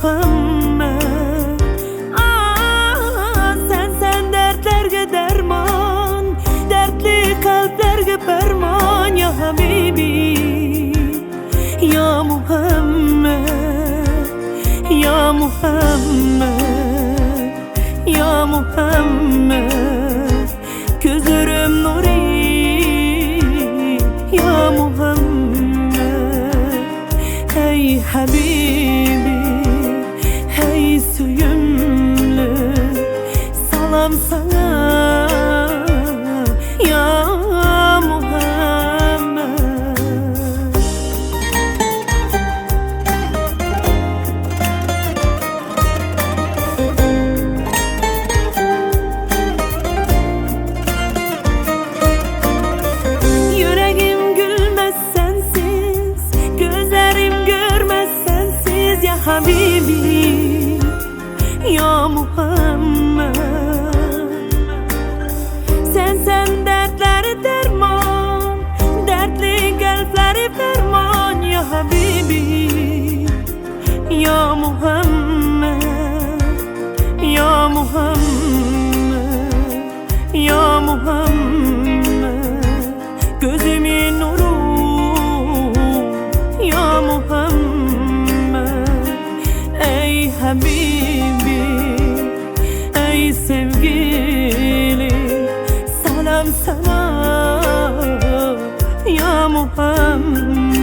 Muhammed. Sen dertlerge derman, dertli kalplerge ferman. Ya Habibi, ya Muhammed, ya Muhammed, ya Muhammed. Gözlerim nuri, ya Muhammed. Hey Habibi, hey suyumlu, salam sana ya Muhammed. Yüreğim gülmez sensiz, gözlerim görmez sensiz. Ya Habibi, ya Muhammed. Sen dertleri derman, dertli kalpleri ferman. Ya Habibi, ya Muhammed, ya Muhammed, ya Muhammed. Gözümün nuru, ya Muhammed. Ey Habibi, ey sevgili, salam sana ya Muhammed.